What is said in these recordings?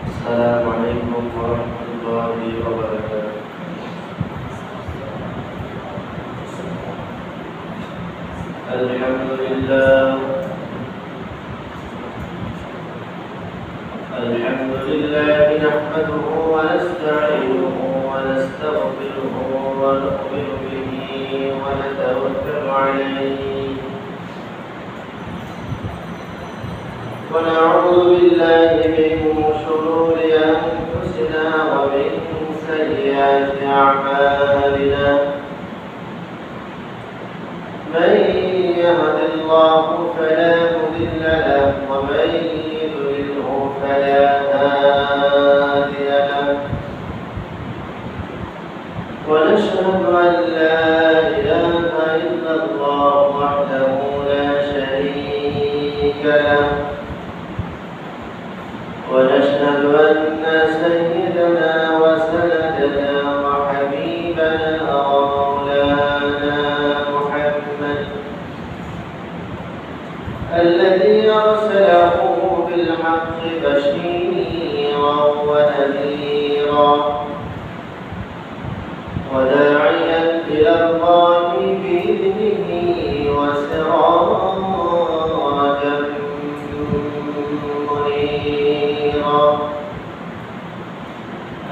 السلام عليكم ورحمة الله وبركاته. الحمد لله نحمده ونستعينه ونستغفره ونؤمن به ونتوكل عليه ونعوذ بالله من شرور أنفسنا ومن سيئات أعمالنا. من يهد الله فلا مضل له ومن يضلله فلا هادي له. ونشهد أن لا إله إلا الله وحده لا شريك له. ونشهد أن سيدنا وسندنا وحبيبنا ومولانا محمد الذي أرسله بالحق بشيرا ونذيرا وداعيا إلى الله بإذنه وسراجا منيرا.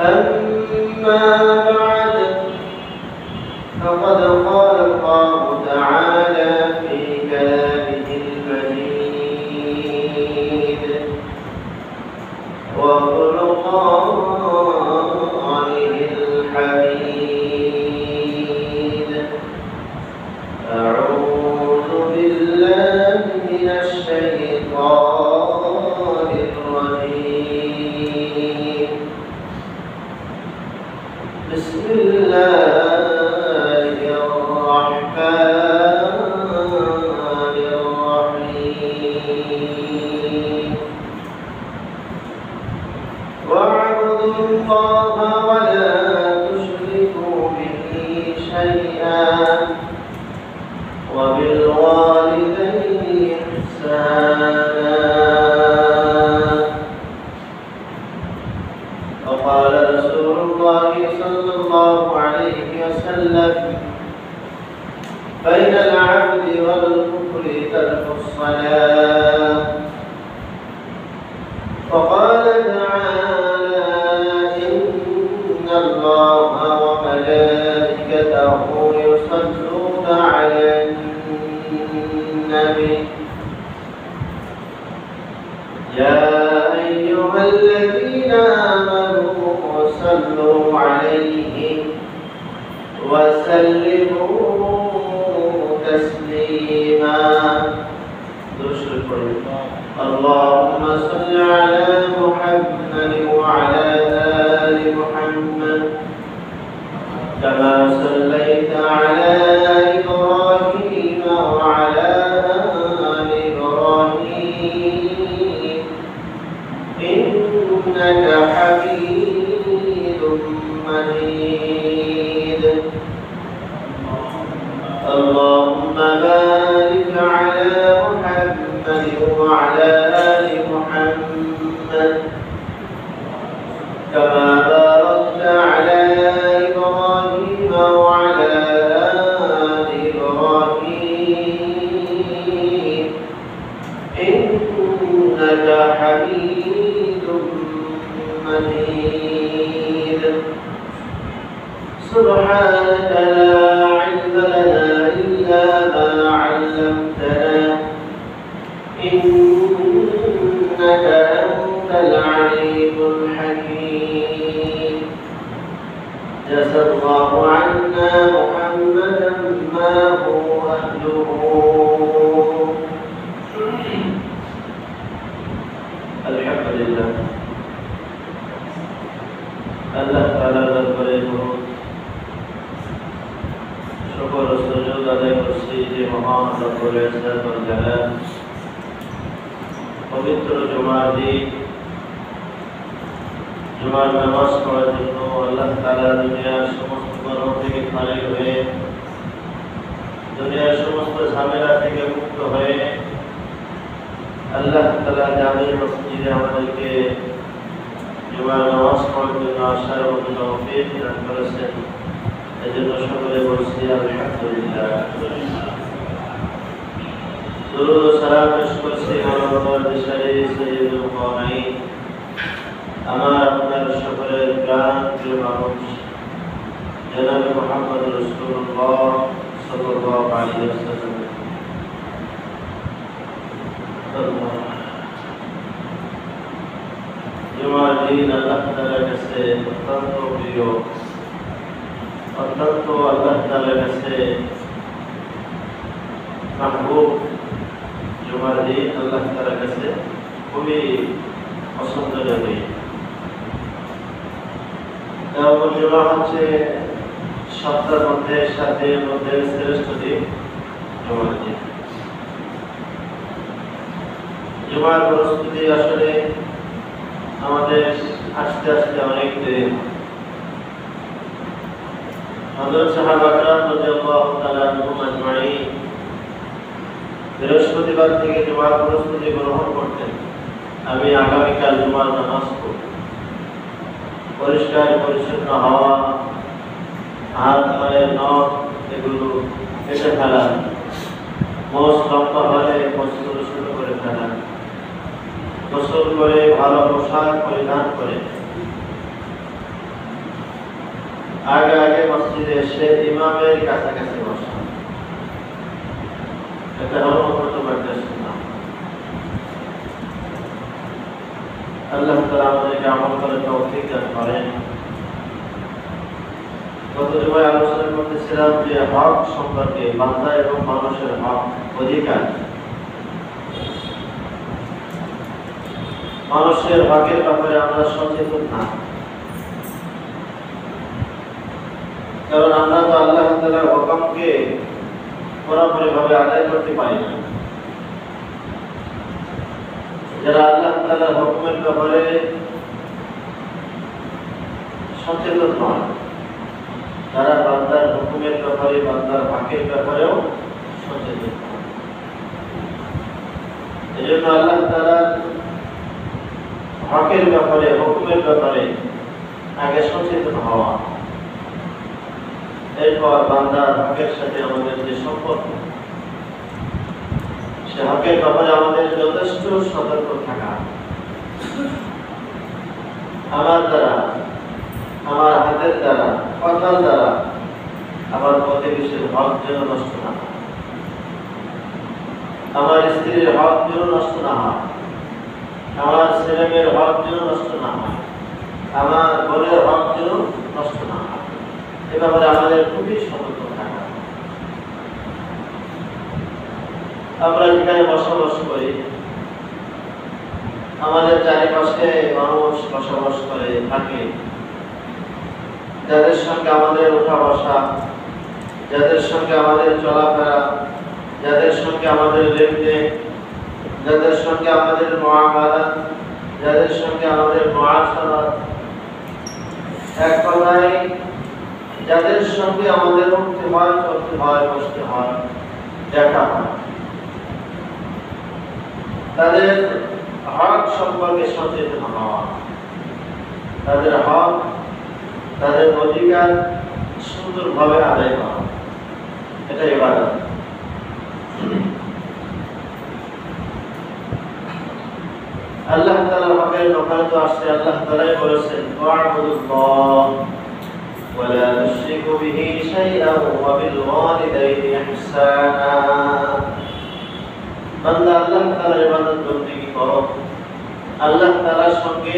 أما بعد فقد قال الله تعالى في كلامه المجيد وفرقانه الحميد. أعوذ بالله من الشيطان الرجيم. بسم الله الرحمن الرحيم. واعبدوا الله ولا تشركوا به شيئا وبالوالدين إحسانا. وقال رسول الله صلى الله عليه وسلم: بين العبد والكفر ترك الصلاة. وقال تعالى: إن الله وملائكته يصلون على النبي يا أيها الذين آمنوا صلوا عليه وسلموا تسليما. اللهم صل على محمد وعلى آل محمد كما صليت على إبراهيم وعلى آل إبراهيم إنك حميد مجيد. اللهم بارك على محمد وعلى آل محمد كما باركت على إبراهيم وعلى آل إبراهيم إنك حميد مجيد. سبحانك لا علم لنا إلا ما علمتنا إنك أنت العليم الحكيم. جزى الله عنا محمدا ما هو أهله. الحمد لله আল্লাহ তাআলার দরবারে সকল সুজুদ আদায় করছি যে মহান রব্বুল ইজ্জত ওয়াল জালাল পবিত্র জুমার দিন জুমার নামাজ পড়ার জন্য আল্লাহ তাআলা দুনিয়ার সমস্ত কর্ম থেকে খালি হয়ে দুনিয়ার সমস্ত ঝামেলা থেকে মুক্ত হয়ে আল্লাহ তাআলা জামি মসজিদে আমাদেরকে জুমার নামাজ পড়ার জন্য আসার মতো তৌফিক দান করেছেন। এজন্য সকলে বলছি আলহামদুলিল্লাহ। দুরূদ ও সালাম পেশ করছি মহানবর দেশারে সাইয়্যিদুল কাওনাইন, আমার আপনার সকলের প্রাণ প্রিয় মানুষ জনাবে মুহাম্মদ রাসূলুল্লাহ সাল্লাল্লাহু আলাইহি ওয়াসাল্লাম। জুমার দিন আল্লাহ তাআলার কাছে অত্যন্ত প্রিয়, অত্যন্ত আল্লাহ তাআলার কাছে মাহবুব। জুমার দিন আল্লাহ তাআলার কাছে খুবই পছন্দনীয় দিন। তারপর জুমা হচ্ছে সপ্তাহের মধ্যে 7 দিনের মধ্যে শ্রেষ্ঠ দিন জুমার দিন। জুমার প্রস্তুতি আসলে আমাদের আস্তে আস্তে অনেক দেরি। হযরত সাহাবা کرام রাদিয়াল্লাহু তাআলা আনহুম আজমাইন বৃহস্পতিবার থেকে জুমার প্রস্তুতি গ্রহণ করতেন। আমি আগামীকাল জুমার নামাজ পড়ব। পরিষ্কার পরিচ্ছন্ন হওয়া, হাত পায়ের নখ এগুলো কেটে ফেলা, মোষ লম্বা হলে গোসল শুরু করে ফেলা, গোসল করে ভালো পোশাক পরিধান করে আগে আগে মসজিদে এসে ইমামের কাছাকাছি বসা। এটা হলো প্রথম একটা সুন্নাহ। আল্লাহ তাআলা আমাদেরকে আমল করার তৌফিক দান করেন। গত জুমায় আলোচনা করতেছিলাম যে হক সম্পর্কে, বান্দা এবং মানুষের হক, অধিকার। মানুষের হকের ব্যাপারে আমরা সচেতন না, কারণ আমরা তো আল্লাহ তাআলার হুকুমকে পুরোপুরিভাবে আদায় করতে পারি না। যারা আল্লাহ তাআলার হুকুমের ব্যাপারে সচেতন নয়, তারা বান্দার হুকুমের ব্যাপারে, বান্দার হকের ব্যাপারেও সচেতন নয়। এজন্য আল্লাহ তাআলার হকের ব্যাপারে, হুকুমের ব্যাপারে আগে সচেতন হওয়া, এরপর বান্দার হকের সাথে আমাদের যে সম্পর্ক, সে হকের ব্যাপারে আমাদের যথেষ্ট সতর্ক থাকা। আমার দ্বারা, আমার হাতের দ্বারা, কথার দ্বারা আমার প্রতিবেশীর হক যেন নষ্ট না হয়, আমার স্ত্রীর হক যেন নষ্ট না হয়, আমার ছেলেমেয়ের হক যেন নষ্ট না হয়, আমার বোনের হক যেন নষ্ট না হয়। এ ব্যাপারে আমাদের খুবই সতর্ক থাকা। আমরা যেখানে বসবাস করি, আমাদের চারিপাশে মানুষ বসবাস করে থাকে, যাদের সঙ্গে আমাদের উঠা বসা, যাদের সঙ্গে আমাদের চলাফেরা, যাদের সঙ্গে আমাদের লেনদেন, যাদের সঙ্গে আমাদের মুআমালাত, যাদের সঙ্গে আমাদের মুআশারাত, এক কথায় যাদের সঙ্গে আমাদের উঠতে হয়, চলতে হয়, বসতে হয়, দেখা হয়, তাদের হক সম্পর্কে সচেতন হওয়া, তাদের হক, তাদের অধিকার সুন্দরভাবে আদায় করা, এটা ইবাদত। আল্লাহ তাআলার হকের ব্যাপারে তো আসছে, আল্লাহ তাআলাই বলেছেন ওয়া'বুদুল্লাহ ওয়া লা তুশরিকু বিহি শাইআন ওয়া বিল ওয়ালিদাইনি ইহসানা। বান্দা আল্লাহ তাআলার ইবাদত বন্দেগী করো, আল্লাহ তাআলার সঙ্গে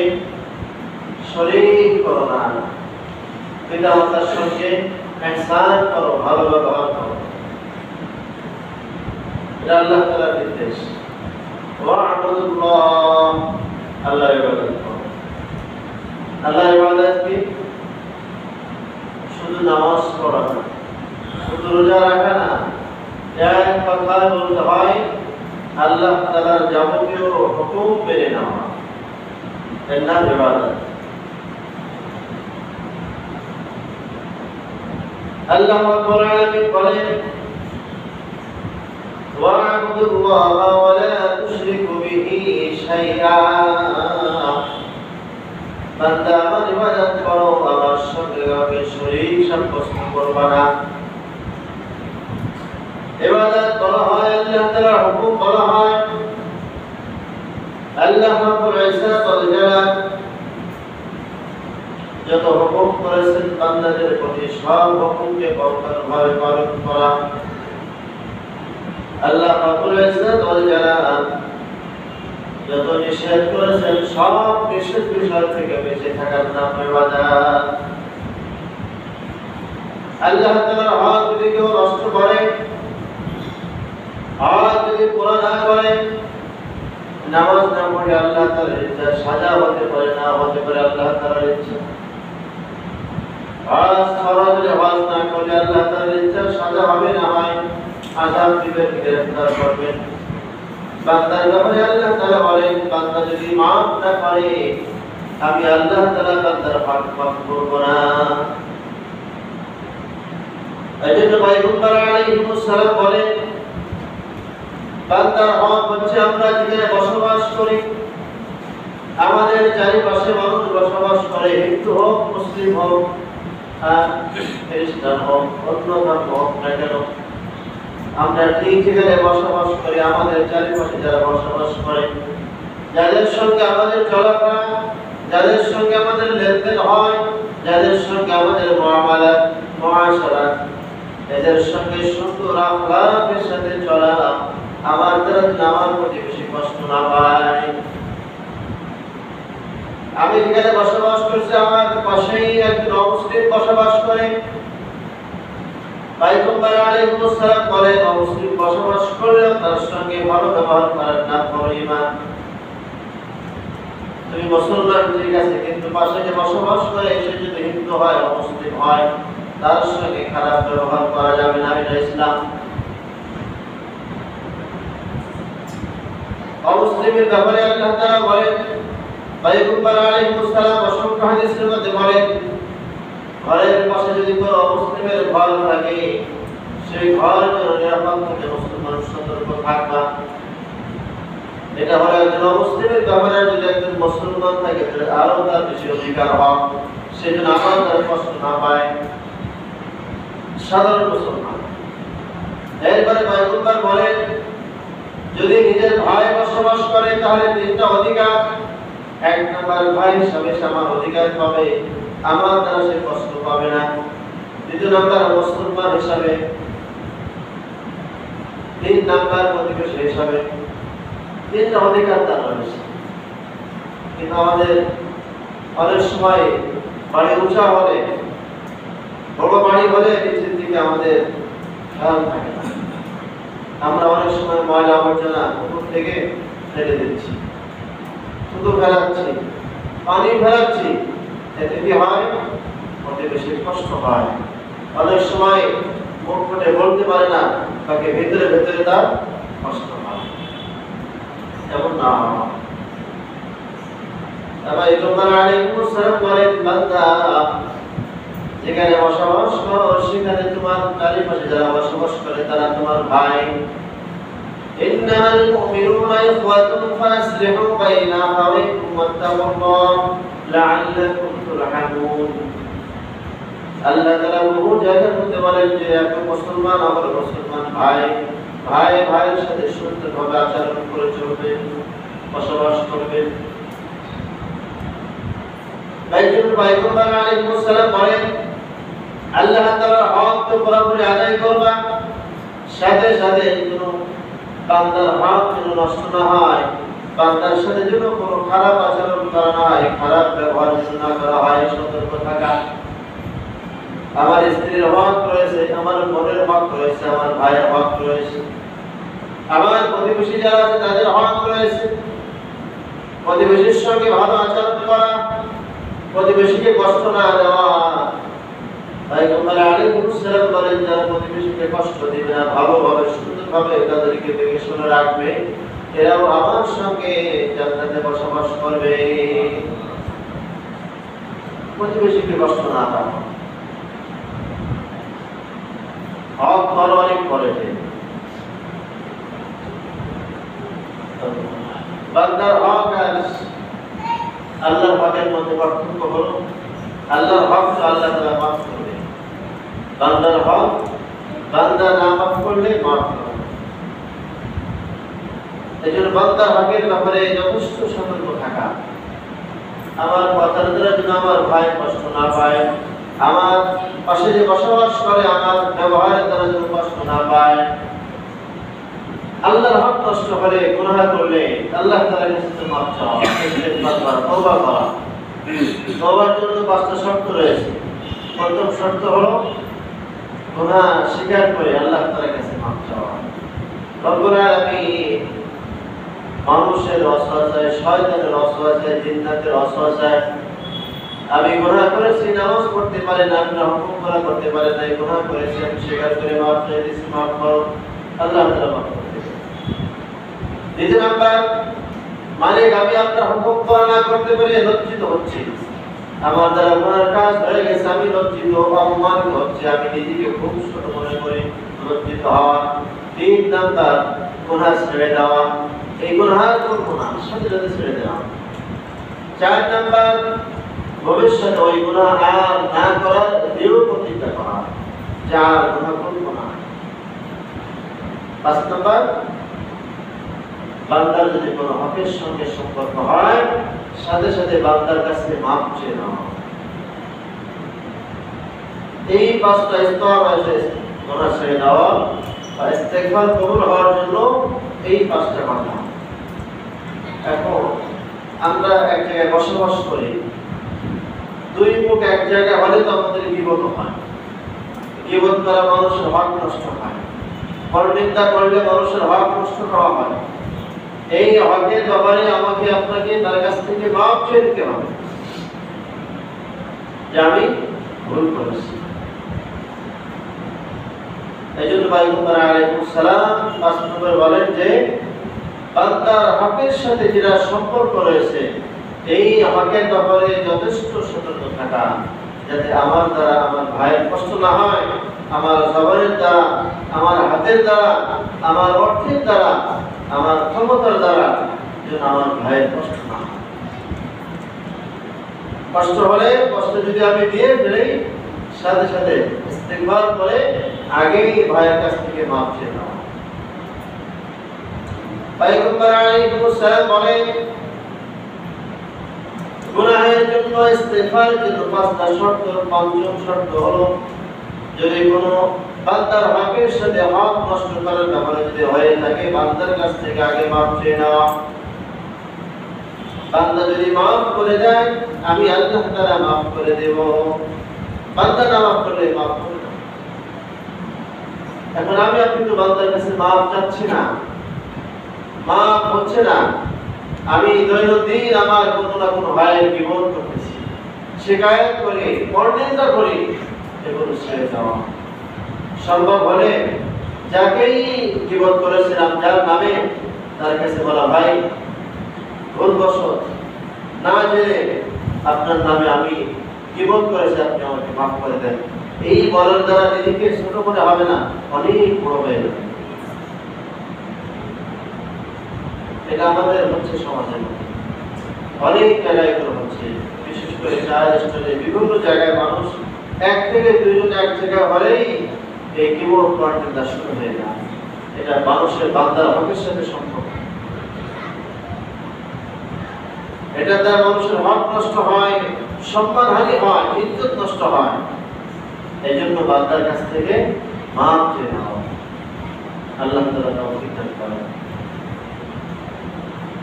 শরীক করো না, পিতা-মাতার সঙ্গে ইহসান করো, ভালো ব্যবহার করো। এটা আল্লাহ তাআলার নির্দেশ। ওয়া'বুদুল্লাহ, আল্লাহর ইবাদত করো। আল্লাহর ইবাদত কি? শুধু নামাজ পড়া না, শুধু রোজা রাখা না, এক কথায় বলতে হয় আল্লাহ তাআলার যাবতীয় হুকুম মেনে নেওয়া, এর নাম ইবাদত। আল্লাহ রাব্বুল আলামিন বলেন واعبدوا الله ولا تشركوا به شيئا বান্দা আমার ইবাদত করো, আমার সঙ্গে কাউকে শরীক সাব্যস্ত করবে না। ইবাদত করা হয় আল্লাহ তাআলার হুকুম করা হয়। আল্লাহ রাব্বুল ইজ্জত ওয়াল জালাল যত হুকুম করেছেন বান্দাদের প্রতি সব হুকুমকে কঠোরভাবে পালন করা। আল্লাহ রাব্বুল ইজ্জত ওয়াল জালাল যত নিষেধ করেছেন সব নিষেধ বিষয় থেকে বেঁচে থাকার নাম ইবাদত। আল্লাহ তাআলার হক যদি কেউ নষ্ট করে, হক যদি পুরা না করে, নামাজ না পড়ে আল্লাহ তাআলার ইচ্ছা সাজা হতে পারে, না হতে পারে আল্লাহ তাআলার ইচ্ছা। হজ ফরজ হজ না করলে আল্লাহ তাআলার ইচ্ছা সাজা হবে, না হয় আযাব দিবেন, গ্রেফতার করবেন। বান্দার ব্যাপারে আল্লাহ তাআলা বলেন, বান্দা যদি মাফ না করে আমি আল্লাহ তাআলা বান্দার হক মাফ করব না। এজন্য পয়গম্বর আলাইহিস সালাম বলেন, বান্দার হক হচ্ছে আমরা যেখানে বসবাস করি, আমাদের চারিপাশে মানুষ বসবাস করে, হিন্দু হোক, মুসলিম হোক, খ্রিস্টান হোক, অন্য ধর্ম হোক না কেন, আমরা ঠিক যেখানে বসবাস করি আমাদের চারিপাশে যারা বসবাস করে, যাদের সঙ্গে আমাদের চলাফেরা, যাদের সঙ্গে আমাদের লেনদেন হয়, যাদের সঙ্গে আমাদের মুআমালাত মুআশারাত, এদের সঙ্গে সুন্দর আখলাকের সাথে চলা, আমার দ্বারা আমার প্রতিবেশী কষ্ট না পায়। আমি যেখানে বসবাস করছি আমার পাশেই একজন অমুসলিম বসবাস করে, পয়গম্বর আলাইহিস সালাম বলেন, অমুসলিম বসবাস করলেও তার সঙ্গে ভালো ব্যবহার করার নাম হলো ঈমান। তুমি মুসলমান ঠিক আছে, কিন্তু পাশে যে বসবাস করে সে যদি হিন্দু হয়, অমুসলিম হয়, তার সঙ্গে খারাপ ব্যবহার করা যাবে না, এটা ইসলাম। অমুসলিমের ব্যাপারে আল্লাহ তাআলা বলেন, পয়গম্বর আলাইহিস সালাম অসংখ্য হাদিসের মধ্যে বলেন, ঘরের পাশে যদি কোনো অমুসলিমের ঘর থাকে সেই ঘর নিরাপদ থেকে মুসলমান সতর্ক থাকবা। এটা হলো একজন অমুসলিমের ব্যাপারে যদি একজন মুসলমান থাকে তাহলে আরো তার বেশি অধিকার হক, সেজন্য আমার তার কষ্ট না পায় সাধারণ মুসলমান। এরপরে পয়গম্বর বলেন, যদি নিজের ভাই বসবাস করে তাহলে তিনটা অধিকার। এক নাম্বার, ভাই হিসাবে সে আমার অধিকার পাবে, আমার দ্বারা সে কষ্ট পাবে না। দ্বিতীয় নাম্বার, মুসলমান হিসাবে। তিন নাম্বার, প্রতিবেশী হিসাবে। তিনটা অধিকার তার রয়েছে। কিন্তু আমাদের অনেক সময় বাড়ি উঁচা হলে, বড় বাড়ি হলে নিচের দিকে আমাদের খেয়াল থাকে না। আমরা অনেক সময় ময়লা আবর্জনা উপর থেকে ফেলে দিচ্ছি, শুধু ফেলাচ্ছি, পানি ফেলাচ্ছি, এতে কি হয়? প্রতিবেশীর কষ্ট হয়। অনেক সময় মুখ ফুটে বলতে পারে না, তাকে ভেতরে ভেতরে তার কষ্ট হয়। এমন না হয়। তারপর পয়গম্বর আলাইহিস সালাম বলেন, বান্দা যেখানে বসবাস করো সেখানে তোমার চারিপাশে যারা বসবাস করে তারা তোমার ভাই। ইন্নামাল মুমিনুনা ইখওয়াতুন ফাসলিহু বাইনা আখাওয়িকুম ওয়াত্তাকুল্লাহ লাআল্লাকুম তুরহামুন। আল্লাহ তাআলা বহু জায়গার মধ্যে বলেন যে একজন মুসলমান আমার মুসলমান ভাই, ভাই ভাইয়ের সাথে সুন্দরভাবে আচরণ করে চলবে, বসবাস করবে। পয়গম্বর আলাইহিস সালাম বলেন, আল্লাহ তাআলার হক তো পুরোপুরি আদায় করবা, সাথে সাথে কোনো বান্দার হক যেন নষ্ট না হয়, বান্দার সাথে যেন কোনো খারাপ আচরণ করা না হয়, খারাপ ব্যবহার না করা হয়, সতর্ক থাকা। আমার স্ত্রীর হক রয়েছে, আমার বোনের হক রয়েছে, আমার ভাইয়ের হক রয়েছে, আমার প্রতিবেশী যারা আছে তাদের হক রয়েছে। প্রতিবেশীর সঙ্গে ভালো আচরণ করা, প্রতিবেশীকে কষ্ট না দেওয়া। পয়গম্বর আলাইহিস সালাম বলেন, যারা প্রতিবেশীকে কষ্ট দিবে না, ভালোভাবে সুন্দরভাবে তাদেরকে দেখে শুনে রাখবে, এরাও আমার সঙ্গে জান্নাতে বসবাস করবে। প্রতিবেশীকে কষ্ট না দেওয়া, হক অনেক করে। করবে। বান্দার হক আর আল্লাহর হকের মধ্যে পার্থক্য হলো আল্লাহর হক তো আল্লাহ তাআলা মাফ করবে, বান্দার হক বান্দা না মাফ করলে মাফ করবে। এই জন্য বান্দার হকের ব্যাপারে যথেষ্ট সতর্ক থাকা। আমার কথার দ্বারা যেন আমার ভাই কষ্ট না পায়, আমার পাশে যে বসবাস করে আমার ব্যবহারের দ্বারা যেন কষ্ট না পায়। আল্লাহর হক নষ্ট করে গুনাহ করলে আল্লাহ তাআলার কাছে মাফ চাওয়া, ইস্তেগফার করা, তওবা করা। তওবার জন্য 5টা শর্ত রয়েছে। প্রথম শর্ত হলো গুনাহ স্বীকার করে আল্লাহ তাআলার কাছে মাফ চাওয়া। রব্বুল আলামিন মানুষের ওয়াসওয়াসায়, শয়তানের ওয়াসওয়াসায়, জিন্নাতের ওয়াসওয়াসায় আমি গুনাহ করেছি, নামাজ পড়তে পারি না, আমি হুকুম করা করতে পারি না, গুনাহ করেছি, আমি স্বীকার করে মাফ চাইতেছি, মাফ করো, আল্লাহ তাআলা মাফ করে দেবেন। দ্বিতীয় নাম্বার, মালিক আমি আপনার হুকুম করা না করতে পারি লজ্জিত হচ্ছি, আমার দ্বারা গুনার কাজ হয়ে গেছে, আমি লজ্জিত, অপমানিত হচ্ছে, আমি নিজেকে খুব ছোট মনে করি, লজ্জিত হওয়া। 3 নাম্বার, গুনাহ ছেড়ে দেওয়া, এই গুনাহ করব না, সাথে সাথে ছেড়ে দেওয়া। 4 নাম্বার, ভবিষ্যতে ওই গুনাহ আর না করার দৃঢ় প্রতিজ্ঞা করা, যে আর গুনাহ করব না। 5 নাম্বার, বান্দার যদি কোনো হকের সঙ্গে সম্পর্ক হয় সাথে সাথে বান্দার কাছে মাফ চেয়ে নেওয়া। এই 5টা স্তর আছে গুনাহ ছেড়ে দেওয়া বা ইস্তেগফার কবুল হওয়ার জন্য, এই 5টা কথা। এখন আমরা এক জায়গায় বসবাস করি, 2 মুখ এক জায়গায় হলে তো আমাদের বিপদ হয়, গীবত করা মানুষের হক নষ্ট হয়, পরনিন্দা করলে মানুষের হক নষ্ট করা হয়। এই হকের ব্যাপারে আমাকে আপনাকে তার কাছ থেকে মাফ চেয়ে নিতে হবে যে আমি ভুল করেছি। এই জন্য পয়গম্বর আলাইহিস সালাম 5 নম্বর বলেন যে বান্দার হকের সাথে যেটা সম্পর্ক রয়েছে এই হকের ব্যাপারে যথেষ্ট সতর্ক থাকা, যাতে আমার দ্বারা আমার ভাইয়ের কষ্ট না হয়, আমার জবানের দ্বারা, আমার হাতের দ্বারা, আমার অর্থের দ্বারা, আমার ক্ষমতার দ্বারা যেন আমার ভাইয়ের কষ্ট না হয়। কষ্ট হলে, কষ্ট যদি আমি দিয়ে ফেলি, সাথে সাথে ইস্তেগফার করে আগেই ভাইয়ের কাছ থেকে মাফ চেয়ে নেওয়া। পয়গম্বর আলাইহিস সালাম বলেন গুনাহের জন্য, ইস্তেগফারের জন্য 5টা শর্ত। 5ম শর্ত হলো যদি কোনো বান্দার হকের সাথে হক নষ্ট করার ব্যাপারে যদি হয়ে থাকে, বান্দার কাছ থেকে আগে মাফ চেয়ে নেওয়া। বান্দা যদি মাফ করে দেয়, আমি আল্লাহ তাআলা মাফ করে দেব, বান্দা না মাফ করলে মাফ করে দেব। এখন আমি আপনি তো বান্দার কাছে মাফ চাচ্ছি না, মাফ হচ্ছে না, আমি দৈনন্দিন আমার কোনো না কোনো ভাইয়ের বিপদ করতেছি, শিকায়ত করি, পরনিন্দা করি, এগুলো ছেড়ে দেওয়া। সম্ভব হলে যাকেই বিপদ করেছিলাম, যার নামে, তার কাছে বলা ভাই ভুলবশত না জেনে আপনার নামে আমি বিপদ করেছি, আপনি আমাকে মাফ করে দেন। এই বলার দ্বারা নিজেকে ছোট করে হবে না, অনেক বড় হয়ে যাবে। এটা আমাদের হচ্ছে সমাজের অনেক জায়গায় হচ্ছে, বিশেষ করে চায়ের স্টলে, বিভিন্ন জায়গায় মানুষ 1 থেকে 2 জন এক জায়গায় হলেই এই কিবোর্ড কন্টেন্টটা শুরু হয়ে যায়। এটা মানুষের বান্দার হকের সাথে সম্পর্ক, এটা দ্বারা মানুষের হক নষ্ট হয়, সম্মানহানি হয়, ইজ্জত নষ্ট হয়। এই জন্য বান্দার কাছ থেকে মাফ চেয়ে নেওয়া, আল্লাহ তাআলা তৌফিক দান করেন।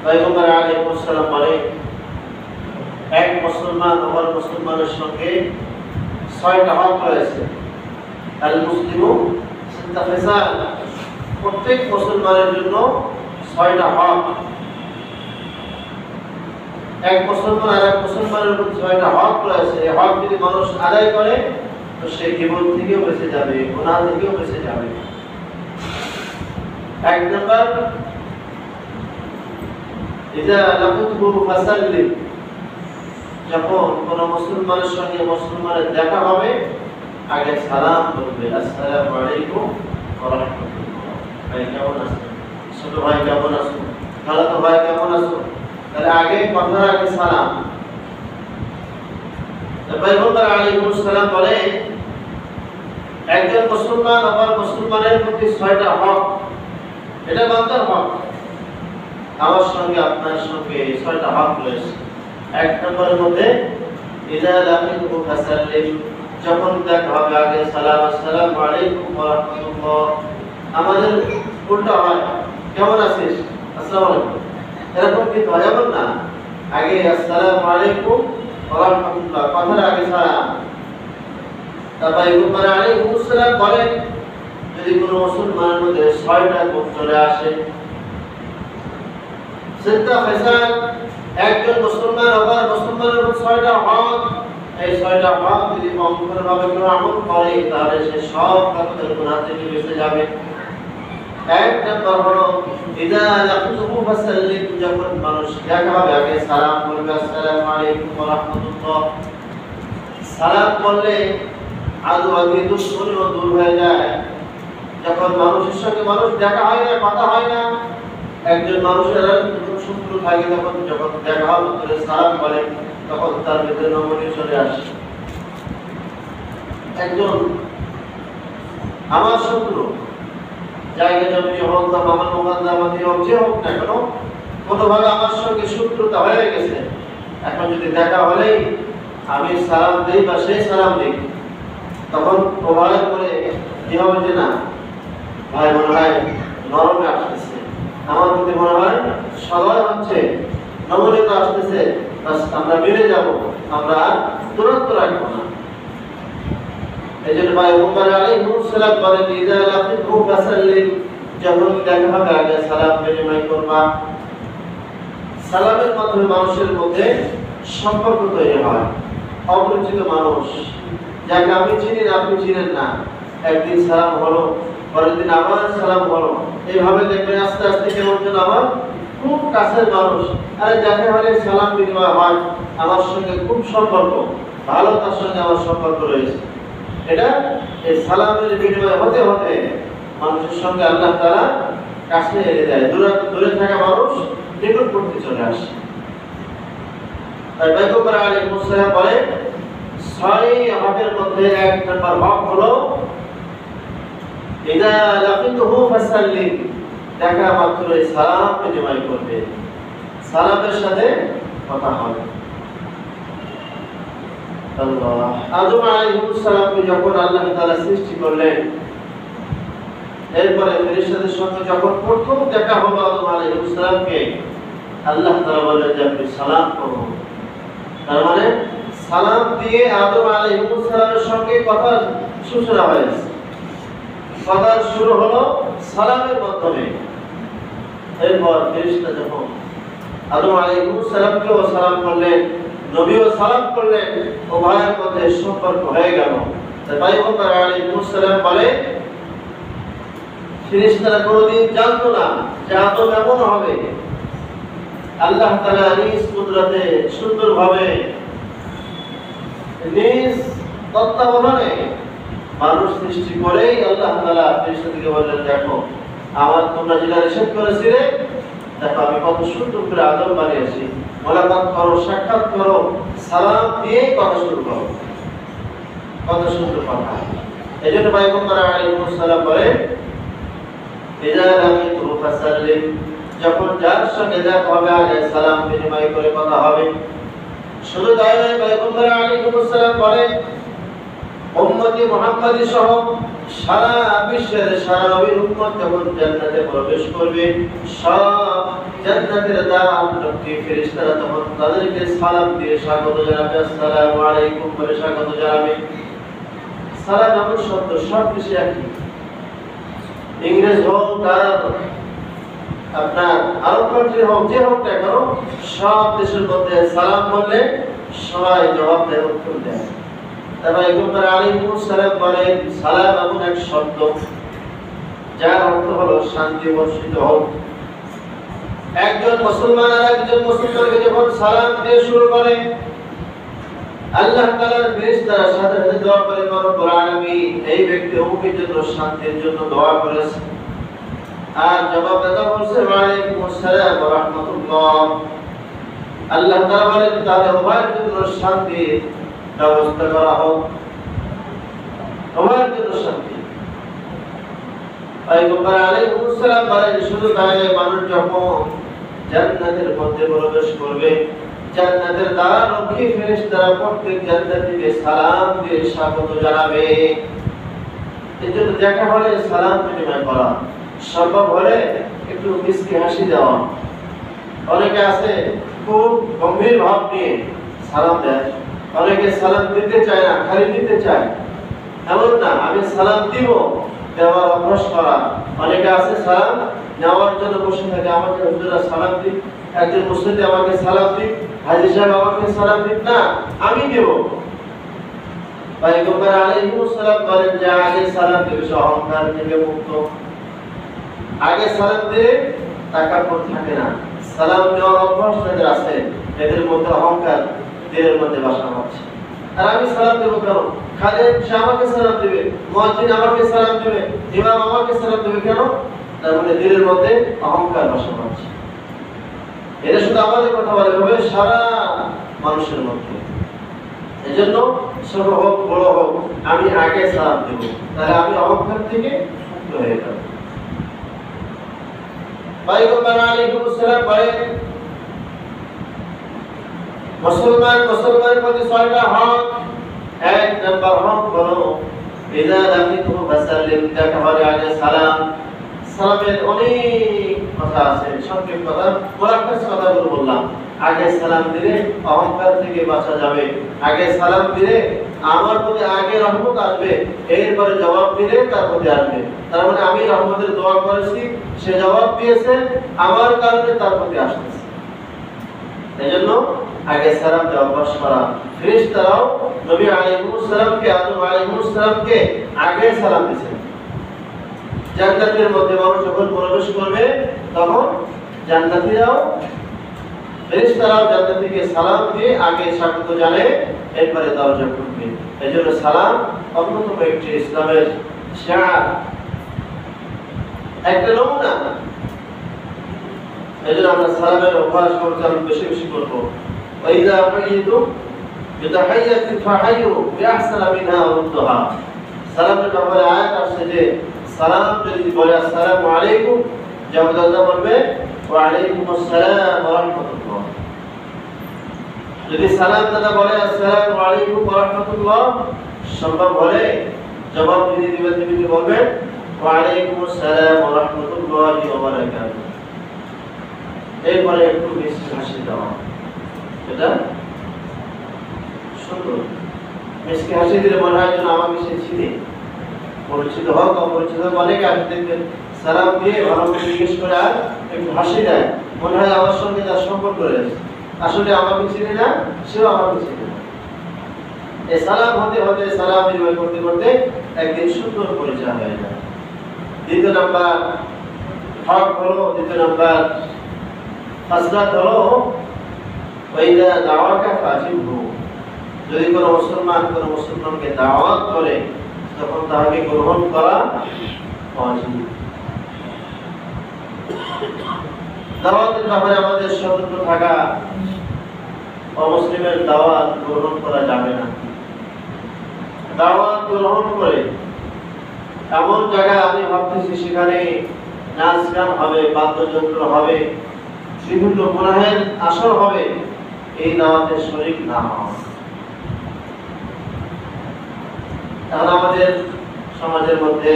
পয়গম্বর আলাইহিস সালাম বলেন এক মুসলমান অপর মুসলমানের সঙ্গে 6টা হক রয়েছে। আল মুসলিমু সিত্তা ফিসাল, প্রত্যেক মুসলমানের জন্য 6টা হক। এক মুসলমান আর এক মুসলমানের প্রতি 6টা হক রয়েছে। এই হক যদি মানুষ আদায় করে তো সে জীবন থেকেও বেঁচে যাবে, গুনাহ থেকেও বেঁচে যাবে। 1 নাম্বার, ইজা লাকুতুহু ফাসাল্লিম, যখন কোন মুসলমানের সঙ্গে মুসলমানের দেখা হবে আগে সালাম বলবে, আসসালামু আলাইকুম ওয়া রাহমাতুল্লাহ। ভাই কেমন আছেন? ছোট ভাই কেমন আছেন? ভালো তো ভাই, কেমন আছো? তাহলে আগে কথার আগে সালাম। পয়গম্বর আলাইহিস সালাম বলে একজন মুসলমান আবার মুসলমানের প্রতি 6টা হক, এটা বান্দার হক। আমার সঙ্গে আপনার সঙ্গে 6টা হক রয়েছে। এক নম্বরের মধ্যে ইযা লাকিতুহু ফাসাল্লিম, যখন দেখা হবে আগে সালাম, আসসালামু আলাইকুম ওয়া রাহমাতুল্লাহ। আমাদের উল্টা হয়, কেমন আছিস, আসসালামু আলাইকুম, এরকম কি হয়? এমন না, আগে আসসালামু আলাইকুম ওয়া রাহমাতুল্লাহ, কথার আগে সালাম। তারপর পয়গম্বর আলাইহিস সালাম বলেন যদি কোনো মুসলমানের মধ্যে 6টা গুণ চলে আসে, সিদ্দা ফিসাল, একজন মুসলমান আবার মুসলমানের 6টা হক, এই 6টা হক যদি সম্পূর্ণভাবে কেউ আমল করে তাহলে সে সব রকমের গুনাহ থেকে বেঁচে যাবে। এক নম্বর হলো ইযা লাকিতুহু ফাসাল্লিম, যখন মানুষ দেখা হবে আগে সালাম বলবে, আসসালামু আলাইকুম ওয়া রাহমাতুল্লাহ। সালাম বললে আদু আগে দুশ্মনীও দূর হয়ে যায়। যখন মানুষের সঙ্গে মানুষ দেখা হয় না, কথা হয় না, একজন মানুষের যখন শত্রু থাকে, তখন যখন দেখা হবে তাহলে সালাম বলে, তখন তার ভিতরে নমনীয় চলে আসে। একজন আমার শত্রু, জায়গা জমি হোক বা মামা মোকাদ্দামাতি হোক, যে হোক না কেন, কোনোভাবে আমার সঙ্গে শত্রুতা হয়ে গেছে, এখন যদি দেখা হলেই আমি সালাম দিই বা সেই সালাম দিই, তখন প্রভাব করে কি হবে যে না ভাই মনে হয় নরমে আসতেছে, আমার প্রতি মনে হয় সদয় হচ্ছে, নমনীয়তা আসতেছে, আমরা মিলে যাব, আমরা দূরত্ব রাখবো না। এই জন্য পয়গম্বর আলাইহিস সালাম বলেন ইযা লাকিতুহু ফাসাল্লিম, যখন দেখা হবে আগে সালাম বিনিময় করবা। সালামের মাধ্যমে মানুষের মধ্যে সম্পর্ক তৈরি হয়। অপরিচিত মানুষ, যাকে আমি চিনি না আপনি চিনেন না, একদিন সালাম হলো, পরের দিন আবার সালাম হলো, এইভাবে দেখবেন আস্তে আস্তে কেমন যেন আমার খুব কাছের মানুষ, আরে যাকে হলে সালাম বিনিময় হয়, আমার সঙ্গে খুব সম্পর্ক ভালো, তার সঙ্গে আমার সম্পর্ক রয়েছে। এটা এই সালামের বিনিময় হতে হতে মানুষের সঙ্গে আল্লাহ তাআলা কাছে এনে দেয়, দূরে থাকা মানুষ নিকটবর্তী চলে আসে। তাই পয়গম্বর আলাইহিস সালাম বলে 6 হকের মধ্যে এক নম্বর হক হলো ইযা লাকিতুহু ফাসাল্লিম, দেখা মাত্রই সালাম বিনিময় করবে, সালামের সাথে কথা হবে। আল্লাহ আদম আলাইহিস সালামকে যখন আল্লাহ তাআলা সৃষ্টি করলেন, এরপরে ফেরেশতাদের সঙ্গে যখন প্রথম দেখা হলো আদম আলাইহিস সালামকে, আল্লাহ তাআলা বললেন যে আপনি সালাম করুন। তার মানে সালাম দিয়ে আদম আলাইহিস সালামের সঙ্গে কথা সূচনা হয়েছে, কথা শুরু হলো সালামের মাধ্যমে। এরপর ফেরেশতা যখন আদম আলাইহিস সালামকেও সালাম করলেন, নবীও সালাম করলেন, উভয়ের মধ্যে সম্পর্ক হয়ে গেল। তাই পয়গম্বর আলাইহিস সালাম বলে ফেরেশতারা কোনদিন জানতো না যে আদম এমন হবে। আল্লাহ তাআলা নিজ কুদরতে সুন্দরভাবে নিজ তত্ত্বাবধানে মানুষ সৃষ্টি করেই আল্লাহ তাআলা ফেরেশতাদেরকে বললেন, দেখো আমার তোমরা যেটা নিষেধ করেছিলে, দেখো আমি কত সুন্দর করে আদম বানিয়েছি, মোলাকাত করো, সাক্ষাৎ করো, সালাম দিয়ে কথা শুরু করো, কত সুন্দর কথা। এই জন্য পয়গম্বর আলাইহিস সালাম বলে ইযা লাকিতুহু ফাসাল্লিম, যখন যার সঙ্গে দেখা হবে আগে সালাম বিনিময় করে কথা হবে। শুধু তাই নয়, পয়গম্বর আলাইহিস সালাম বলেন উম্মতি মুহাম্মাদী সহ সারা বিশ্বের সারা নবীর উম্মত যখন জান্নাতে প্রবেশ করবে, সব জান্নাতের দ্বার-লক্ষী ফেরেশতারা তখন তাদেরকে সালাম দিয়ে স্বাগত জানাবে, আসসালামু আলাইকুম বলে স্বাগত জানাবে। সালাম এমন শব্দ, সব দেশে একই, ইংরেজ হোক আর আপনার আরব কান্ট্রি হোক, যে হোক না কেন, সব দেশের মধ্যে সালাম বললে সবাই জবাব দেয়, উত্তর দেয়। তবে পয়গম্বর আলাইহিস সালাম বলেন সালাম এমন এক শব্দ যার অর্থ হলো শান্তি বর্ষিত হোক। একজন মুসলমান আর একজন মুসলমানকে যখন সালাম দিয়ে শুরু করে, আল্লাহ তাআলার ফেরেশতারা সাথে সাথে দোয়া করে, রব্বুল আলামিন এই ব্যক্তি অমুকের জন্য শান্তির জন্য দোয়া করেছে, আর জবাব দাতা বলছে ওয়া আলাইকুম আসসালাম ওয়া রাহমাতুল্লাহ। আল্লাহ তাআলা বলেন তাদের উভয়ের জন্য শান্তির ব্যবস্থা করা হোক, উভয়ের জন্য শান্তি। পয়গম্বর আলাইহিস সালাম বলেন শুধু তাই মানুষ যখন জান্নাতের মধ্যে প্রবেশ করবে, জান্নাতের দ্বাররক্ষী ফেরেশতারা প্রত্যেক জান্নাতীকে সালাম দিয়ে স্বাগত জানাবে। এজন্য দেখা হলে সালাম বিনিময় করা, সম্ভব হলে একটু মিষ্টি হাসি দেওয়া। অনেকে আছে খুব গম্ভীর ভাব নিয়ে সালাম দেয়, অনেকে সালাম দিতে চায় না, খালি দিতে চায়। এমন না, আমি সালাম দিব দেওয়ার অভ্যাস করা। অনেকে আছে সালাম নেওয়ার জন্য বসে থাকে, আমাকে হুজুরা সালাম দিন, একজন মুসলিম আমাকে সালাম দিন, হাজী সাহেব আমাকে সালাম দিন, না আমি দেব। পয়গম্বর আলাইহিস সালাম বলেন যে আগে সালাম দিবে অহংকার থেকে মুক্ত, আগে সালাম দিয়ে তাকাব্বুর থাকে না। সালাম দেওয়ার অভ্যাস যাদের আছে এদের মধ্যে অহংকার দিলের মধ্যে বাসা বাঁধছে। আর আমি সালাম দেব কেন? খালেদ সে আমাকে সালাম দেবে, মুয়াজ্জিন আমাকে সালাম দেবে, ইমাম আমাকে সালাম দেবে কেন? তার মানে দিলের মধ্যে অহংকার বাসা বাঁধছে। এটা শুধু আমাদের কথা বলে হবে সারা মানুষের মধ্যে। এজন্য ছোট হোক বড় হোক আমি আগে সালাম দেব, তাহলে আমি অহংকার থেকে মুক্ত হয়ে যাব। পয়গম্বর আলাইহিস সালাম বলেন মুসলমানের প্রতি ৬টা হক। এক নাম্বার হক হলো ইযা লাকিতুহু ফাসাল্লিম, দেখা হলে আগে সালাম। সালামের অনেক কথা আছে, সংক্ষেপ কথা, মুরাক্কাস কথাগুলো বললাম। আগে সালাম দিলে অহংকার থেকে বাঁচা যাবে, আগে সালাম দিলে আমার প্রতি আগে রহমত আসবে, এরপরে জবাব দিলে তার প্রতি আসবে। তার মানে আমি রহমতের দোয়া করেছি, সে জবাব দিয়েছে, আমার কারণে তার প্রতি আসতেছে। এজন্য আগে সালাম দেওয়া অভ্যাস করা। ফেরেশতারাও নবী আলাইহিস সালামকে, আদম আলাইহিস সালামকে আগে সালাম দিয়েছেন। জান্নাতের মধ্যে মানুষ যখন প্রবেশ করবে তখন জান্নাতীরাও ফেরেশতারাও জান্নাতীকে সালাম দিয়ে আগে স্বাগত জানে, এরপরে দরজা খুলবে। এজন্য সালাম অন্যতম একটি ইসলামের শিয়ার, একটা নমুনা। এজন্য আমরা সালামের অভ্যাস করতে বেশি বেশি করবো। ওয়াইদা হাইয়ুতুম বিতাহিয়াতিন ফাহাইয়ু বিআহসানা মিনহা আও রুদ্দুহা। সালামের ব্যাপারে আয়াত আসছে যে সালাম যদি বলে আসসালামু আলাইকুম, জবাব বলবে ওয়া আলাইকুমুস সালাম ওয়া রাহমাতুল্লাহ। যদি সালাম দাদা বলে আসসালামু আলাইকুম ওয়া রাহমাতুল্লাহ, সম্ভব হলে জবাব যদি দিবেন তিনি বলবেন ওয়া আলাইকুমুস সালাম ওয়া রাহমাতুল্লাহি ওয়া বারাকাতুহু। এরপরে একটু বেশি হাসি দেওয়া, এটা সুন্দর। মিষ্টি হাসি দিলে মনে হয় যেন আমাকে সে চিনে, পরিচিত হোক অপরিচিত হোক। অনেকে আসে দেখবেন সালাম দিয়ে ভালো করে জিজ্ঞেস করে আর একটু হাসি দেয়, মনে হয় আমার সঙ্গে তার সম্পর্ক রয়েছে। আসলে আমাকে চিনে না, সেও আমাকে চিনে না। এই সালাম হতে হতে সালাম বিনিময় করতে করতে একদিন সুন্দর পরিচয় হয়ে যায়। দ্বিতীয় নাম্বার হক হলো, দ্বিতীয় নাম্বার ফাসলাত হলো ওয়াইদা দাওয়াকা ফাজিবহু। যদি কোনো মুসলমানকে দাওয়াত করে তখন তাকে গ্রহণ করা ওয়াজিব। দাওয়াতের ব্যাপারে আমাদের সতর্ক থাকা, অমুসলিমের দাওয়াত গ্রহণ করা যাবে না। দাওয়াত গ্রহণ করে এমন জায়গায় আমি ভাবতেছি সেখানে নাচ গান হবে, বাদ্যযন্ত্র হবে, বিভিন্ন গুনাহের আসর হবে, এই দাওয়াতের শরীক না হওয়া। তাহলে আমাদের সমাজের মধ্যে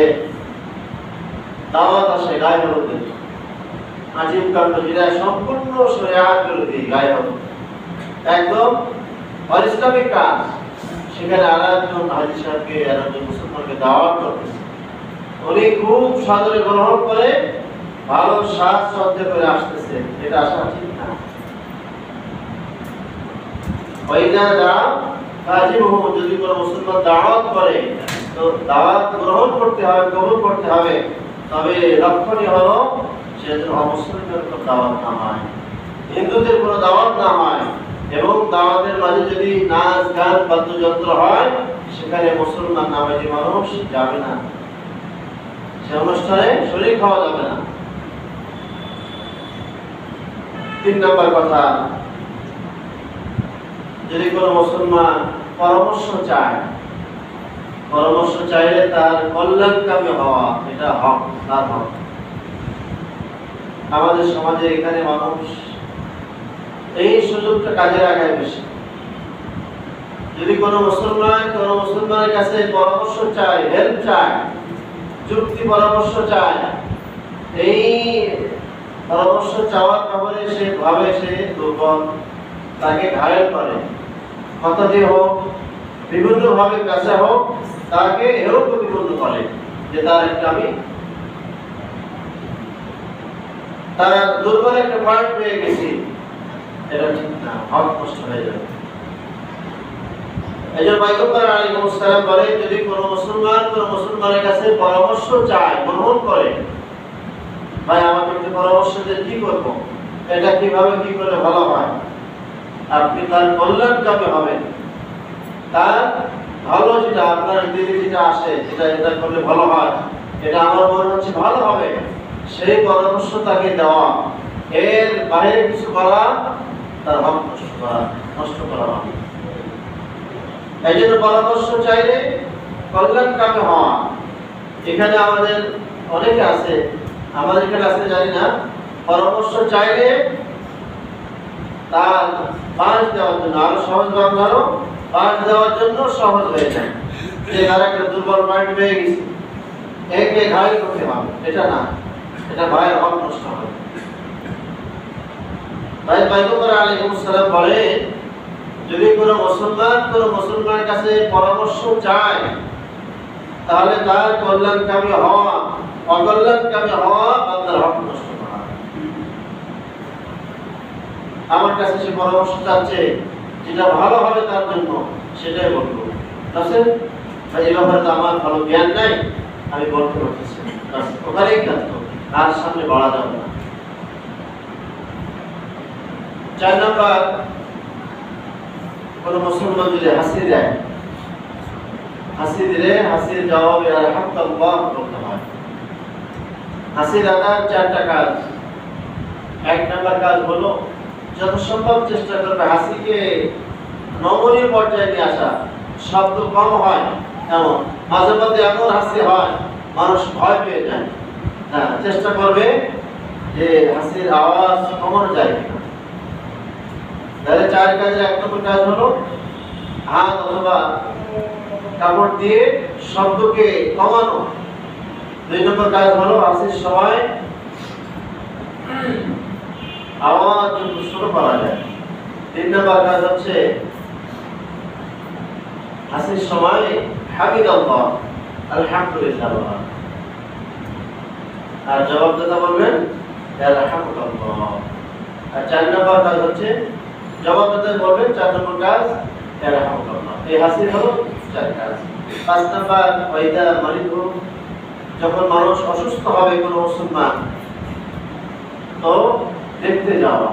দাওয়াত আসে গায়ে হলুদের, আজিব কাণ্ড, যেটা সম্পূর্ণ শরিয়াত বিরোধী। গায়ে হলুদ একদম অইসলামিক কাজ। সেখানে আরেকজন হাজী সাহেবকে, আরেকজন মুসলমানকে দাওয়াত করতেছে, উনি খুব সাদরে গ্রহণ করে ভালো সাজ সজ্জা করে আসতেছে, এটা আসা ঠিক না। ওইটা যদি কোনো মুসলমান দাওয়াত করে তো দাওয়াত গ্রহণ করতে হবে, কবুল করতে হবে, তবে লক্ষণীয় হলো সে যেন অমুসলিমের কোনো দাওয়াত না হয়, হিন্দুদের কোনো দাওয়াত না হয়, এবং দাওয়াতের মাঝে যদি নাচ গান বাদ্যযন্ত্র হয় সেখানে মুসলমান নামাজি মানুষ যাবে না, সে অনুষ্ঠানে শরীক হওয়া যাবে না। তিন নম্বর কথা, যদি কোনো মুসলমান পরামর্শ চায়, পরামর্শ চাইলে তার কল্যাণকামী হওয়া, এটা হক, তার হক। আমাদের সমাজে এখানে মানুষ এই সুযোগটা কাজে লাগায় বেশি। যদি কোনো মুসলমানের কাছে পরামর্শ চায়, হেল্প চায়, যুক্তি পরামর্শ চায়, এই পরামর্শ চাওয়ার ব্যাপারে সে ভাবে সে দুর্বল, তাকে ঘায়েল করে, কথা দিয়ে হোক, বিভিন্ন ভাবে কাছে হোক, তাকে এও প্রতিবন্ধ করে যে তার একটা আমি তার দুর্বল একটা পয়েন্ট পেয়ে গেছি, এটা ঠিক না, হক নষ্ট হয়ে যাবে। এই জন্য পয়গম্বর আলাইহিস সালাম বলে, যদি কোনো মুসলমানের কাছে পরামর্শ চায়, গ্রহণ করে, ভাই আমাকে একটু পরামর্শ দিয়ে কি করব, এটা কিভাবে কি করলে ভালো হয়, আপনি তার কল্যাণকামী হবেন, তার ভালো যেটা আপনার দিকে যেটা আসে, যেটা এটা করলে ভালো হয়, এটা আমার মনে হচ্ছে ভালো হবে, সেই পরামর্শ তাকে দেওয়া, এর বাইরে কিছু বলা তার হক নষ্ট করা হবে। এই জন্য পরামর্শ চাইলে কল্যাণকামী হওয়া। এখানে আমাদের অনেকে আছে, আমাদের এখানে আছে জানি না, পরামর্শ চাইলে তার পাঁচ দেওয়ার জন্য, আরো সহজ বাংলারও পাঁচ দেওয়ার জন্য সহজ হয়ে যায়, যে তার একটা দুর্বল পয়েন্ট পেয়ে গেছে, একে ঘায়েল করতে হবে, এটা না, এটা ভাইয়ের হক নষ্ট হবে। তাই পয়গম্বর আলাইহিস সালাম বলে, যদি কোনো মুসলমানের কাছে পরামর্শ চায়, তাহলে তার কল্যাণকামী হওয়া, অকল্যাণকামী হওয়া বান্দার হক নষ্ট করা। আমার কাছে সে পরামর্শ চাচ্ছে, যেটা ভালো হবে তার জন্য সেটাই বলবো, বুঝছেন? এই ব্যাপারে তো আমার ভালো জ্ঞান নাই, আমি বলতে পারতেছি, ওখানেই থাকতো, আর সামনে বাড়া যাবে না। 4 নম্বর, কোন মুসলমান যদি হাসি দেয়, হাসি দিলে হাসির জবাবে আলহামদুলিল্লাহ বলতে হয়। হাসির আদার 4টা কাজ। 1 নম্বর কাজ হলো যত সম্ভব চেষ্টা করবে হাসিকে নমনীয় পর্যায়ে নিয়ে আসা, শব্দ কম হয় এমন, মাঝে মধ্যে এমন হাসি হয় মানুষ ভয় পেয়ে যায়, হ্যাঁ, চেষ্টা করবে যে হাসির আওয়াজ কমানো যায় কিনা। তাহলে 4 কাজের 1 নম্বর কাজ হলো হাত অথবা কাপড় দিয়ে শব্দকে কমানো। 2 নম্বর কাজ হলো হাসির সময় আওয়াজ যত ছোট করা যায়। 3 নম্বর কাজ হচ্ছে হাসির সময় হামিদাল্লাহ, আলহামদুলিল্লাহ বলা, আর জবাবদাতা বলবেন আলহামদুলিল্লাহ। আর 4 নম্বর কাজ হচ্ছে জবাবদাতা বলবেন 4 নম্বর কাজ আলহামদুলিল্লাহ। এই হাসির হলো 4 কাজ। 5 নম্বর, ওয়াইদা মারিদ, যখন মানুষ অসুস্থ হবে কোনো মুসলমান, তো দেখতে যাওয়া।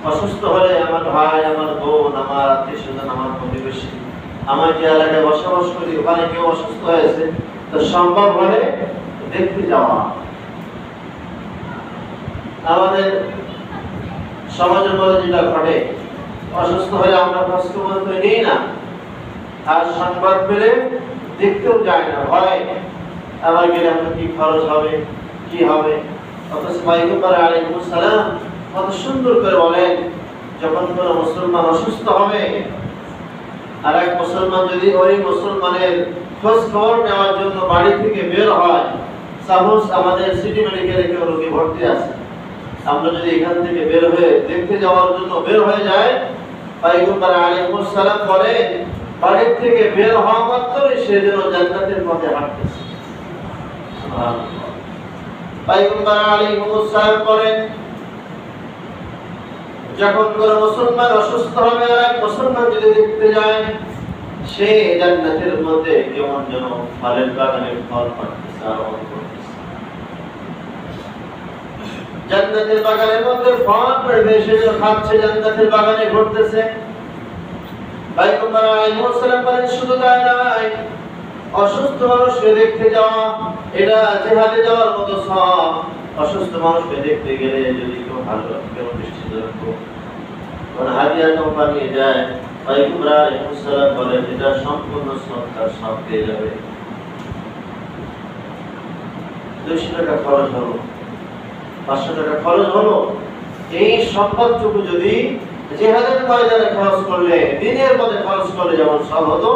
অসুস্থ হলে আমার ভাই, আমার বোন, আমার আত্মীয়স্বজন, আমার প্রতিবেশী, আমার যে এলাকায় বসবাস করি, ওখানে কেউ অসুস্থ হয়েছে, তো সম্ভব হলে দেখতে যাওয়া। আমাদের সমাজের মধ্যে যেটা ঘটে, অসুস্থ হলে আমরা খোঁজখবর করে নিই না, আর সংবাদ পেলে দেখতেও যায় না, ভয় আবার গেলে আমরা কি খরচ হবে, কি হবে। অথচ পয়গম্বর আলাইহিস সালাম কত সুন্দর করে বলেন, যখন কোনো মুসলমান অসুস্থ হবে, আর এক মুসলমান যদি ওই মুসলমানের খোঁজ খবর নেওয়ার জন্য বাড়ি থেকে বের হয়, সাপোজ আমাদের সিটি মেডিকেলে কেউ রোগী ভর্তি আছে, আমরা যদি এখান থেকে বের হয়ে দেখতে যাওয়ার জন্য বের হয়ে যায়, পয়গম্বর আলাইহিস সালাম বলেন, বাড়ি থেকে বের হওয়া মাত্রই সে যেন জান্নাতের পথে হাঁটতেছে। সুবহানাল্লাহ। পয়গম্বর আলাইহিস সালাম বলেন, যখন কোন মুসলমান অসুস্থ হবে আর এক মুসলমান যদি দেখতে যায়, সে জান্নাতের মধ্যে কেমন যেন ফলের বাগানে ফল পাচ্ছে, আরোহণ করতেছে। জান্নাতের বাগানের মধ্যে ফল পড়বে, সে যেন খাচ্ছে, জান্নাতের বাগানে ঘুরতেছে। পয়গম্বর আলাইহিস সালাম বলেন, শুধু তাই নয়, অসুস্থ মানুষকে দেখতে যাওয়া এটা জিহাদে যাওয়ার মতো সওয়াব। অসুস্থ মানুষকে দেখতে গেলে যদি কেউ ভালো কেউ নিশ্চিত রাখবো, কারণ হাদিয়া কোম্পানি যায় পয়গম্বর আলাইহিস সালাম বলেন এটা সম্পূর্ণ সরকার সব পেয়ে যাবে। 200 টাকা খরচ হলো, 500 টাকা খরচ হলো, এই সম্পদটুকু যদি জিহাদের ময়দানে খরচ করলে, দ্বীনের পথে খরচ করলে যেমন সব হতো,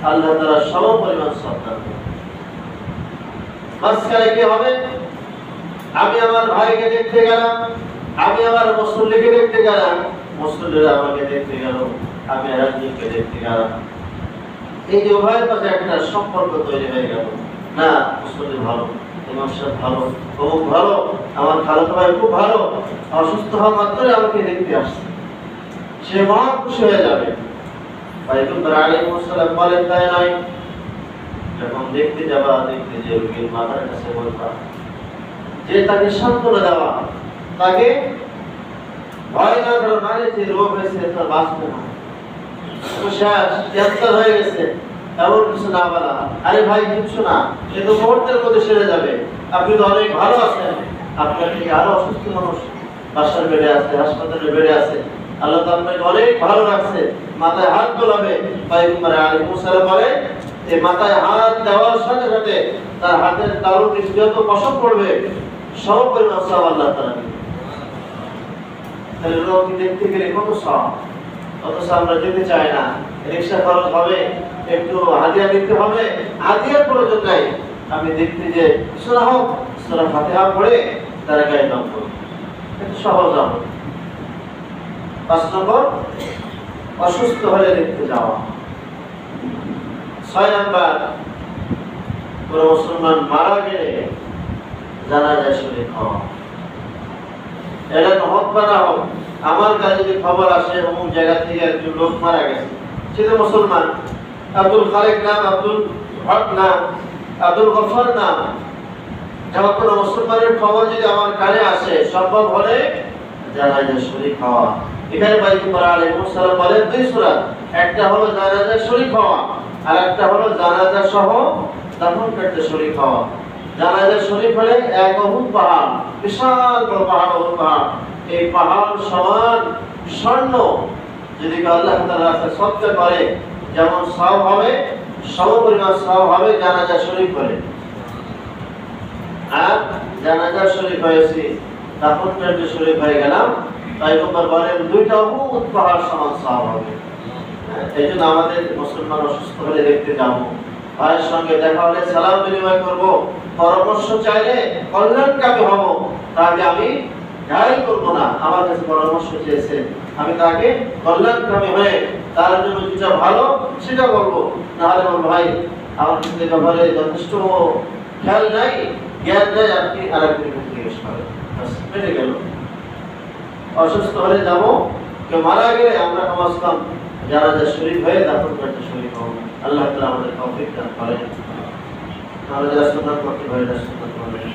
আল্লাহ তাআলা সম পরিমাণ সওয়াব দান করবেন। মাঝখানে কি হবে? আমি আমার ভাইকে দেখতে গেলাম, আমি আমার মুসল্লিকে দেখতে গেলাম, মুসল্লিরা আমাকে দেখতে গেল, আমি আরেকজনকে দেখতে গেলাম, এই যে উভয়ের মাঝে একটা সম্পর্ক তৈরি হয়ে গেল। না, মুসল্লি ভালো, ইমাম সাহেব ভালো, অমুক ভালো, আমার খালাতো ভাই খুব ভালো, অসুস্থ হওয়া মাত্রই আমাকে দেখতে আসছে, সে মহা খুশি হয়ে যাবে। পয়গম্বর আলাইহিস সালাম বলেন তাই নয়, যখন দেখতে যাবা, দেখতে যে রোগীর মাথার কাছে বলবা, যে তাকে সান্ত্বনা দেওয়া, তাকে ভয় না করো, না যে রোগ হয়েছে তার বাঁচবে না, তো শেষ, ক্যান্সার হয়ে গেছে, এমন কিছু না বলা। আরে ভাই কিছু না, সে তো মুহূর্তের মধ্যে সেরে যাবে, আপনি তো অনেক ভালো আছেন, আপনার থেকে আরো অসুস্থ মানুষ বাসার বেডে আছে, হাসপাতালের বেডে আছে, আল্লাহ তো আপনাকে অনেক ভালো রাখছে, মাথায় হাত তোলাবে। পয়গম্বর আলাইহিস সালাম বলে যে মাথায় হাত দেওয়ার সাথে সাথে তার হাতের তালু যত কষ্ট পড়বে সম পরিমাণ সওয়াব আল্লাহ তাআলা দিবেন। তাহলে রোগী দেখতে গেলে কত সওয়াব, অথচ আমরা যেতে চাই না, রিক্সা খরচ হবে, একটু হাদিয়া দিতে হবে, হাদিয়ার প্রয়োজন নাই, আমি দেখতে যে সূরা হোক, সূরা ফাতিহা পড়ে তার গায়ে দাম করব, এটা সহজ হবে। 5 নম্বর, অসুস্থ হলে দেখতে যাওয়া। 6 নম্বর, কোন মুসলমান মারা গেলে জানাজায় শরীক হওয়া। এটা হোক বা না হোক, আমার কাছে যদি খবর আসে অমুক জায়গা থেকে একজন লোক মারা গেছে, সে তো মুসলমান, আব্দুল খালেক নাম, আব্দুল হক নাম, আব্দুল গফর নাম, এমন কোন মুসলমানের খবর যদি আমার কানে আসে, সম্ভব হলে জানাজায় শরীক হওয়া। এখানে পয়গম্বর আলাইহিস সালাম বলেন 2 সূরা, একটা হলো জানাজায় শরীক হওয়া, আর একটা হলো জানাজা সহ দাফন করতে শরীক হওয়া। জানাজায় শরীক হলে এক অহুদ পাহাড়, বিশাল বড় পাহাড়, অহুদ পাহাড়, এই পাহাড় সমান স্বর্ণ যদি আল্লাহ তাআলা রাস্তায় সদকা করে, যেমন সওয়াব হবে, সম পরিমাণ সওয়াব হবে জানাজা শরীক হলে। আর জানাজা শরীক হয়েছে, দাফন করতে শরীক হয়ে গেলাম, পয়গম্বর বলেন 2টা অহুদ পাহাড় সমান সওয়াব হবে। এই জন্য আমাদের মুসলমান অসুস্থ হলে দেখতে যাবো, ভাইয়ের সঙ্গে দেখা হলে সালাম বিনিময় করব, পরামর্শ চাইলে কল্যাণকামী হব, তাকে আমি গালি করব না। আমার কাছে পরামর্শ চেয়েছে, আমি তাকে কল্যাণকামী হয়ে তার জন্য যেটা ভালো সেটা বলবো, নাহলে বলবো ভাই আমার কাছে ব্যাপারে যথেষ্ট খেয়াল নাই, জ্ঞান নাই, আপনি আরেকজনকে জিজ্ঞেস করেন, বেড়ে গেল। অসুস্থ হলে যাবো, কেউ মারা গেলে আমরা কমাসলাম জানাজা শরীক হয়ে দাফন করতে শরীক হব। আল্লাহ তাআলা আমাদের তৌফিক দান করেন, আমরা যারা সুন্নাত করতে পারি না সুন্নাত করেন।